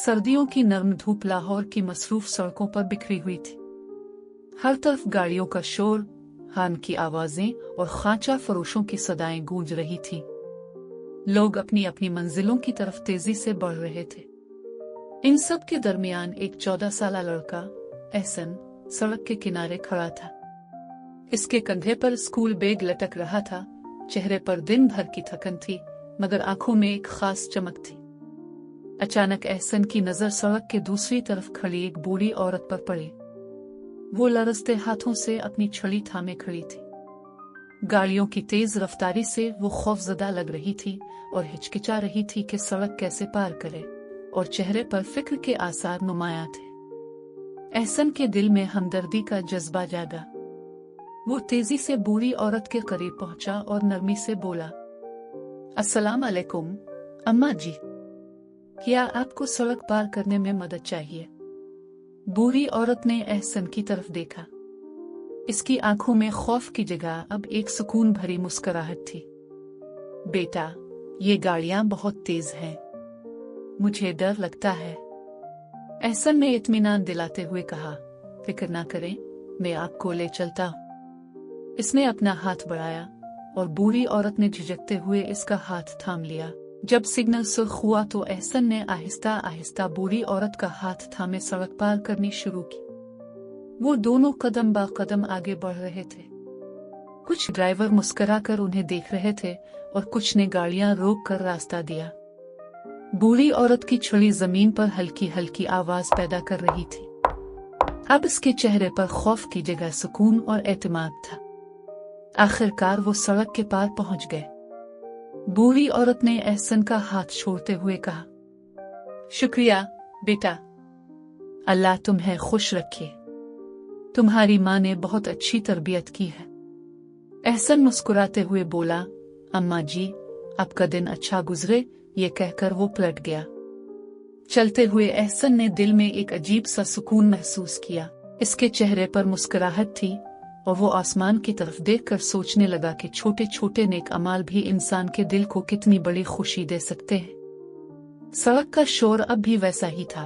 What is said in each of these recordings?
सर्दियों की नर्म धूप लाहौर की मसरूफ सड़कों पर बिखरी हुई थी। हर तरफ गाड़ियों का शोर, हॉर्न की आवाजें और खांचा फरोशों की सदाएं गूंज रही थीं। लोग अपनी अपनी मंजिलों की तरफ तेजी से बढ़ रहे थे। इन सब के दरमियान एक 14 साला लड़का एहसन सड़क के किनारे खड़ा था। इसके कंधे पर स्कूल बैग लटक रहा था। चेहरे पर दिन भर की थकन थी, मगर आंखों में एक खास चमक थी। अचानक एहसन की नजर सड़क के दूसरी तरफ खड़ी एक बूढ़ी औरत पर पड़ी। वो लरजते हाथों से अपनी छड़ी थामे खड़ी थी। गाड़ियों की तेज रफ्तारी से वो खौफजदा लग रही थी और हिचकिचा रही थी कि सड़क कैसे पार करे, और चेहरे पर फिक्र के आसार नुमायां थे। एहसन के दिल में हमदर्दी का जज्बा जागा। वो तेजी से बूढ़ी औरत के करीब पहुंचा और नरमी से बोला, अस्सलाम अलैकुम अम्मा जी, क्या आपको सड़क पार करने में मदद चाहिए? बूढ़ी औरत ने एहसन की तरफ देखा। इसकी आंखों में खौफ की जगह अब एक सुकून भरी मुस्कुराहट थी। बेटा, ये गाड़ियां बहुत तेज हैं, मुझे डर लगता है। एहसन ने इत्मीनान दिलाते हुए कहा, फिक्र ना करें, मैं आपको ले चलता हूं। इसने अपना हाथ बढ़ाया और बूढ़ी औरत ने झिझकते हुए इसका हाथ थाम लिया। जब सिग्नल सुर्ख हुआ तो एहसन ने आहिस्ता आहिस्ता बूढ़ी औरत का हाथ थामे सड़क पार करनी शुरू की। वो दोनों कदम ब कदम आगे बढ़ रहे थे। कुछ ड्राइवर मुस्कुराकर उन्हें देख रहे थे और कुछ ने गाड़ियां रोक कर रास्ता दिया। बूढ़ी औरत की छड़ी जमीन पर हल्की हल्की आवाज पैदा कर रही थी। अब इसके चेहरे पर खौफ की जगह सुकून और एतमाद था। आखिरकार वो सड़क के पार पहुंच गए। बूढ़ी औरत ने एहसन का हाथ छोड़ते हुए कहा, शुक्रिया बेटा, अल्लाह तुम्हें खुश रखे। तुम्हारी माँ ने बहुत अच्छी तरबियत की है। एहसन मुस्कुराते हुए बोला, अम्मा जी, आपका दिन अच्छा गुजरे। ये कहकर वो पलट गया। चलते हुए एहसन ने दिल में एक अजीब सा सुकून महसूस किया। इसके चेहरे पर मुस्कुराहट थी और वो आसमान की तरफ देखकर सोचने लगा कि छोटे छोटे नेक अमाल भी इंसान के दिल को कितनी बड़ी खुशी दे सकते हैं। सड़क का शोर अब भी वैसा ही था,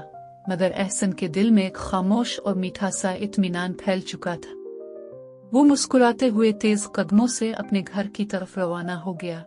मगर एहसन के दिल में एक खामोश और मीठा सा इत्मीनान फैल चुका था। वो मुस्कुराते हुए तेज कदमों से अपने घर की तरफ रवाना हो गया।